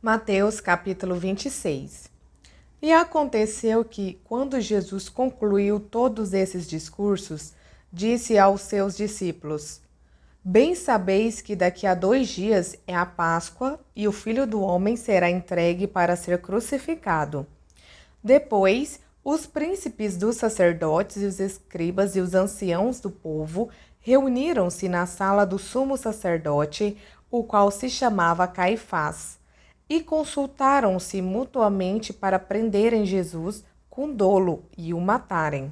Mateus capítulo 26. E aconteceu que, quando Jesus concluiu todos esses discursos, disse aos seus discípulos: Bem sabeis que daqui a 2 dias é a Páscoa, e o Filho do Homem será entregue para ser crucificado. Depois, os príncipes dos sacerdotes e os escribas e os anciãos do povo reuniram-se na sala do sumo sacerdote, o qual se chamava Caifás, e consultaram-se mutuamente para prenderem Jesus com dolo e o matarem.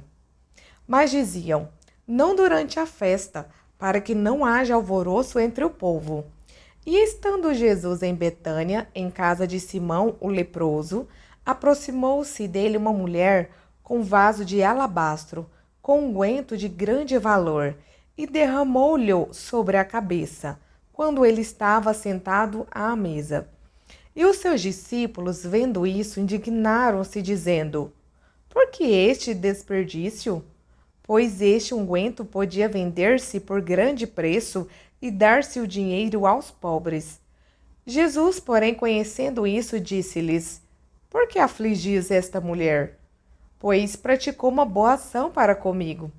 Mas diziam: não durante a festa, para que não haja alvoroço entre o povo. E estando Jesus em Betânia, em casa de Simão o leproso, aproximou-se dele uma mulher com vaso de alabastro, com unguento de grande valor, e derramou-lhe sobre a cabeça, quando ele estava sentado à mesa. E os seus discípulos, vendo isso, indignaram-se, dizendo: Por que este desperdício? Pois este unguento podia vender-se por grande preço e dar-se o dinheiro aos pobres. Jesus, porém, conhecendo isso, disse-lhes: Por que afligis esta mulher? Pois praticou uma boa ação para comigo.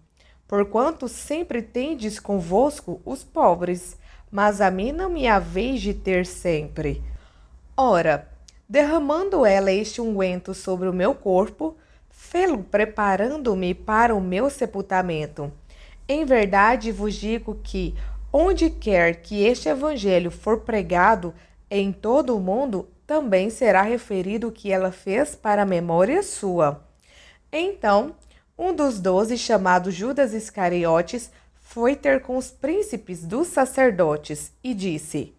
Porquanto sempre tendes convosco os pobres, mas a mim não me haveis de ter sempre. Ora, derramando ela este unguento sobre o meu corpo, fê-lo preparando-me para o meu sepultamento. Em verdade vos digo que, onde quer que este evangelho for pregado em todo o mundo, também será referido o que ela fez para a memória sua. Então, um dos 12, chamado Judas Iscariotes, foi ter com os príncipes dos sacerdotes e disse: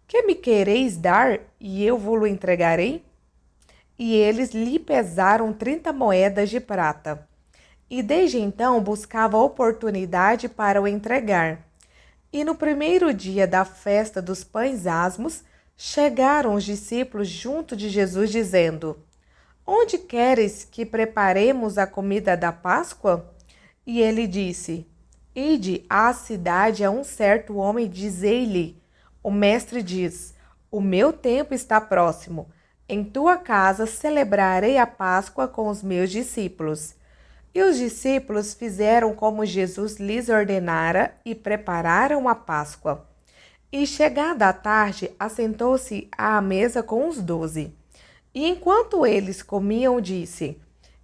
Que me quereis dar, e eu vou-lo entregarei? E eles lhe pesaram 30 moedas de prata. E desde então buscava oportunidade para o entregar. E no primeiro dia da festa dos pães asmos, chegaram os discípulos junto de Jesus, dizendo: Onde queres que preparemos a comida da Páscoa? E ele disse: Ide à cidade a um certo homem, dizei-lhe: O mestre diz: O meu tempo está próximo. Em tua casa celebrarei a Páscoa com os meus discípulos. E os discípulos fizeram como Jesus lhes ordenara e prepararam a Páscoa. E chegada a tarde, assentou-se à mesa com os 12. E enquanto eles comiam, disse: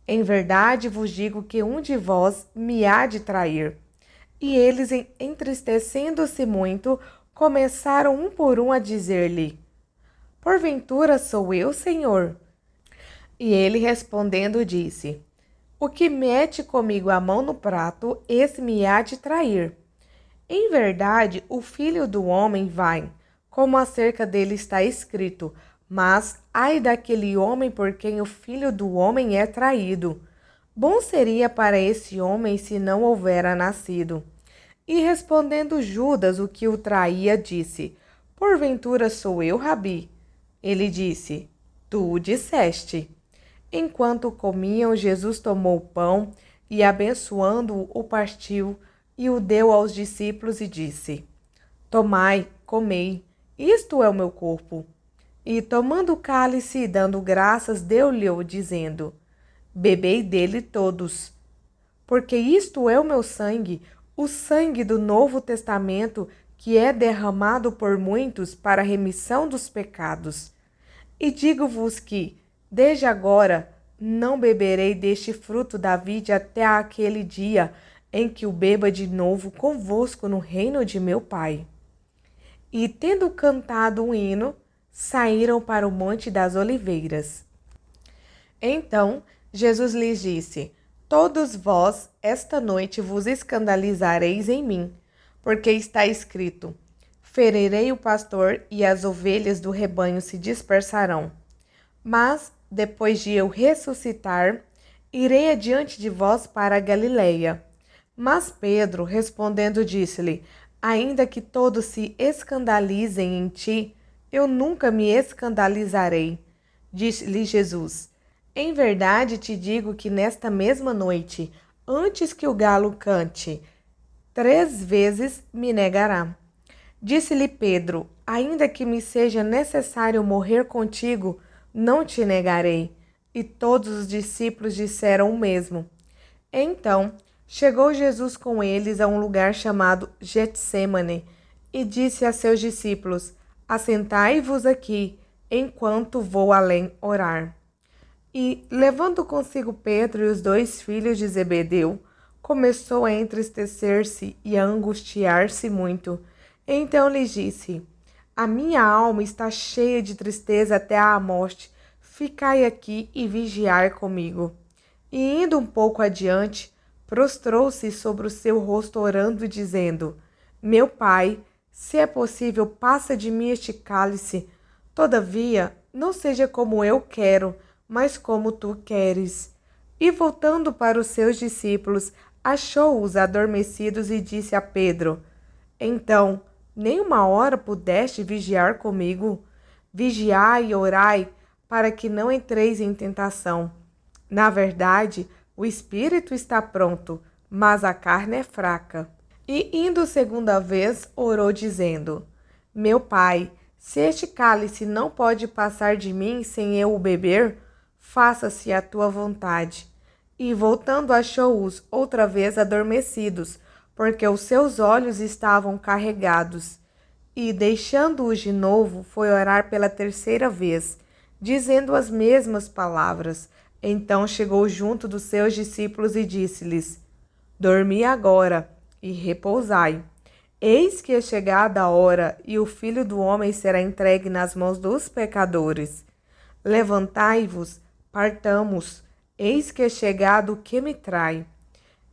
Em verdade vos digo que um de vós me há de trair. E eles, entristecendo-se muito, começaram um por um a dizer-lhe: Porventura sou eu, Senhor? E ele respondendo disse: O que mete comigo a mão no prato, esse me há de trair. Em verdade, o Filho do Homem vai, como acerca dele está escrito, mas ai daquele homem por quem o Filho do Homem é traído. Bom seria para esse homem se não houvera nascido. E respondendo Judas, o que o traía, disse: Porventura sou eu, Rabi? Ele disse: Tu o disseste. Enquanto comiam, Jesus tomou o pão e, abençoando-o, o partiu e o deu aos discípulos e disse: Tomai, comei, isto é o meu corpo. E tomando o cálice e dando graças, deu-lhe-o, dizendo: Bebei dele todos, porque isto é o meu sangue, o sangue do Novo Testamento, que é derramado por muitos para a remissão dos pecados. E digo-vos que, desde agora, não beberei deste fruto da vide até aquele dia em que o beba de novo convosco no reino de meu Pai. E, tendo cantado um hino, saíram para o Monte das Oliveiras. Então, Jesus lhes disse: Todos vós, esta noite, vos escandalizareis em mim, porque está escrito: Ferirei o pastor e as ovelhas do rebanho se dispersarão. Mas, depois de eu ressuscitar, irei adiante de vós para a Galileia. Mas Pedro, respondendo, disse-lhe: Ainda que todos se escandalizem em ti, eu nunca me escandalizarei. Disse-lhe Jesus: Em verdade te digo que nesta mesma noite, antes que o galo cante, 3 vezes me negará. Disse-lhe Pedro: ainda que me seja necessário morrer contigo, não te negarei. E todos os discípulos disseram o mesmo. Então chegou Jesus com eles a um lugar chamado Getsêmane e disse a seus discípulos: assentai-vos aqui, enquanto vou além orar. E, levando consigo Pedro e os 2 filhos de Zebedeu, começou a entristecer-se e a angustiar-se muito. Então lhes disse: a minha alma está cheia de tristeza até à morte. Ficai aqui e vigiai comigo. E indo um pouco adiante, prostrou-se sobre o seu rosto orando e dizendo: meu pai, se é possível, passa de mim este cálice. Todavia, não seja como eu quero, mas como tu queres. E voltando para os seus discípulos, achou-os adormecidos e disse a Pedro: então, nem uma hora pudeste vigiar comigo? Vigiai e orai, para que não entreis em tentação. Na verdade, o espírito está pronto, mas a carne é fraca. E indo segunda vez, orou dizendo: meu pai, se este cálice não pode passar de mim sem eu o beber, faça-se a tua vontade. E voltando achou-os outra vez adormecidos, porque os seus olhos estavam carregados. E deixando-os de novo, foi orar pela 3ª vez, dizendo as mesmas palavras. Então chegou junto dos seus discípulos e disse-lhes: dormi agora e repousai. Eis que é chegada a hora, e o Filho do Homem será entregue nas mãos dos pecadores. Levantai-vos, partamos, eis que é chegado o que me trai.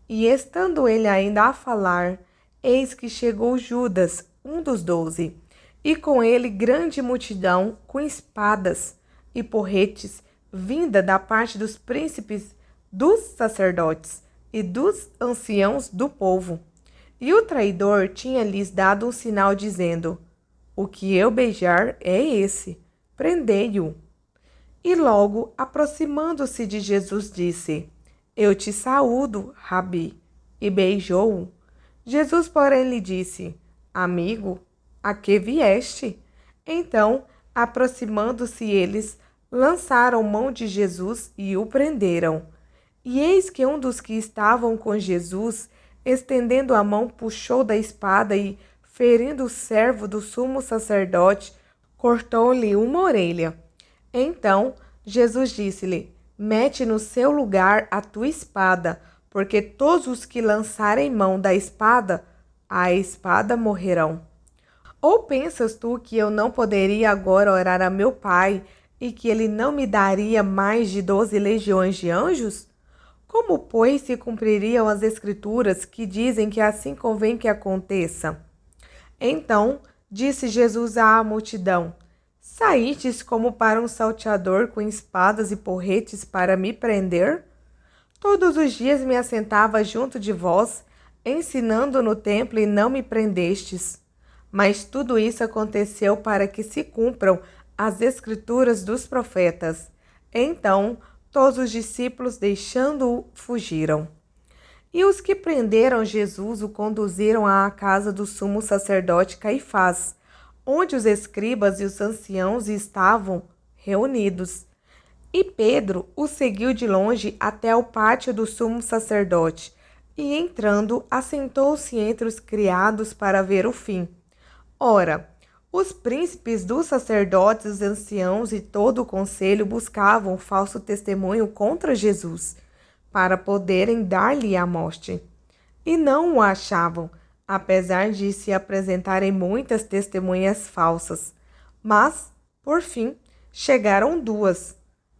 E estando ele ainda a falar, eis que chegou Judas, um dos 12, e com ele grande multidão com espadas e porretes, vinda da parte dos príncipes, dos sacerdotes e dos anciãos do povo. E o traidor tinha-lhes dado um sinal, dizendo: o que eu beijar é esse, prendei-o. E logo, aproximando-se de Jesus, disse: eu te saúdo, Rabi, e beijou-o. Jesus, porém, lhe disse: amigo, a que vieste? Então, aproximando-se eles, lançaram mão de Jesus e o prenderam. E eis que um dos que estavam com Jesus, estendendo a mão, puxou da espada e, ferindo o servo do sumo sacerdote, cortou-lhe uma orelha. Então Jesus disse-lhe: mete no seu lugar a tua espada, porque todos os que lançarem mão da espada, a espada morrerão. Ou pensas tu que eu não poderia agora orar a meu Pai, e que ele não me daria mais de 12 legiões de anjos? Como, pois, se cumpririam as Escrituras que dizem que assim convém que aconteça? Então disse Jesus à multidão: saístes como para um salteador com espadas e porretes para me prender? Todos os dias me assentava junto de vós, ensinando no templo, e não me prendestes. Mas tudo isso aconteceu para que se cumpram as Escrituras dos profetas. Então todos os discípulos, deixando-o, fugiram. E os que prenderam Jesus o conduziram à casa do sumo sacerdote Caifás, onde os escribas e os anciãos estavam reunidos. E Pedro o seguiu de longe até o pátio do sumo sacerdote, e entrando, assentou-se entre os criados para ver o fim. Ora, os príncipes dos sacerdotes, os anciãos e todo o conselho buscavam falso testemunho contra Jesus, para poderem dar-lhe a morte. E não o achavam, apesar de se apresentarem muitas testemunhas falsas. Mas, por fim, chegaram 2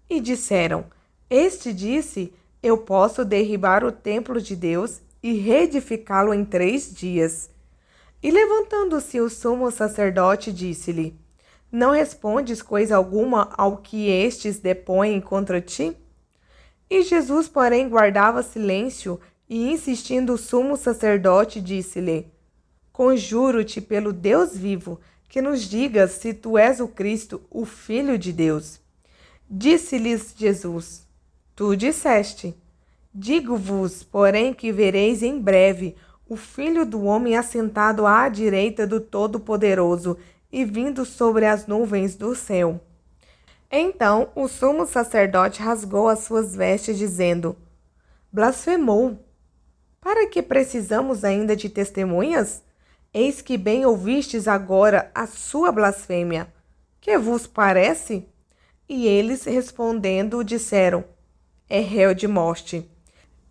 e disseram: este disse: eu posso derribar o templo de Deus e reedificá-lo em 3 dias. E levantando-se o sumo sacerdote, disse-lhe: não respondes coisa alguma ao que estes depõem contra ti? E Jesus, porém, guardava silêncio, e insistindo o sumo sacerdote, disse-lhe: conjuro-te pelo Deus vivo, que nos digas se tu és o Cristo, o Filho de Deus. Disse-lhes Jesus: tu disseste. Digo-vos, porém, que vereis em breve o Filho do Homem assentado à direita do Todo-Poderoso e vindo sobre as nuvens do céu. Então o sumo sacerdote rasgou as suas vestes, dizendo: Blasfemou! Para que precisamos ainda de testemunhas? Eis que bem ouvistes agora a sua blasfêmia. Que vos parece? E eles, respondendo, disseram: É réu de morte.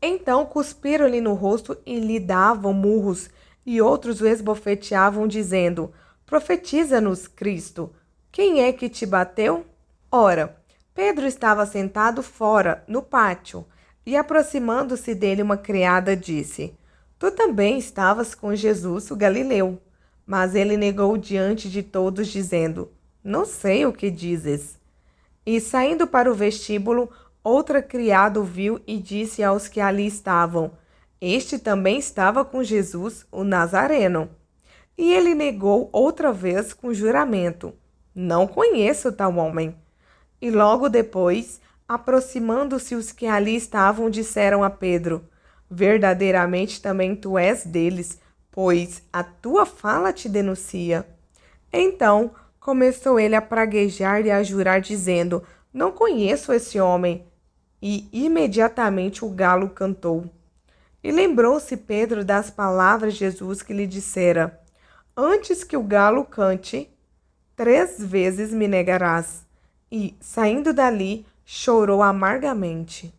Então cuspiram-lhe no rosto e lhe davam murros, e outros o esbofeteavam, dizendo: Profetiza-nos, Cristo. Quem é que te bateu? Ora, Pedro estava sentado fora, no pátio, e aproximando-se dele uma criada disse: Tu também estavas com Jesus, o Galileu. Mas ele negou diante de todos, dizendo: Não sei o que dizes. E saindo para o vestíbulo, outra criada o viu e disse aos que ali estavam: Este também estava com Jesus, o Nazareno. E ele negou outra vez com juramento: Não conheço tal homem. E logo depois, aproximando-se os que ali estavam, disseram a Pedro: Verdadeiramente também tu és deles, pois a tua fala te denuncia. Então começou ele a praguejar e a jurar, dizendo: Não conheço esse homem. E imediatamente o galo cantou. E lembrou-se Pedro das palavras de Jesus que lhe dissera: Antes que o galo cante, 3 vezes me negarás. E, saindo dali, chorou amargamente.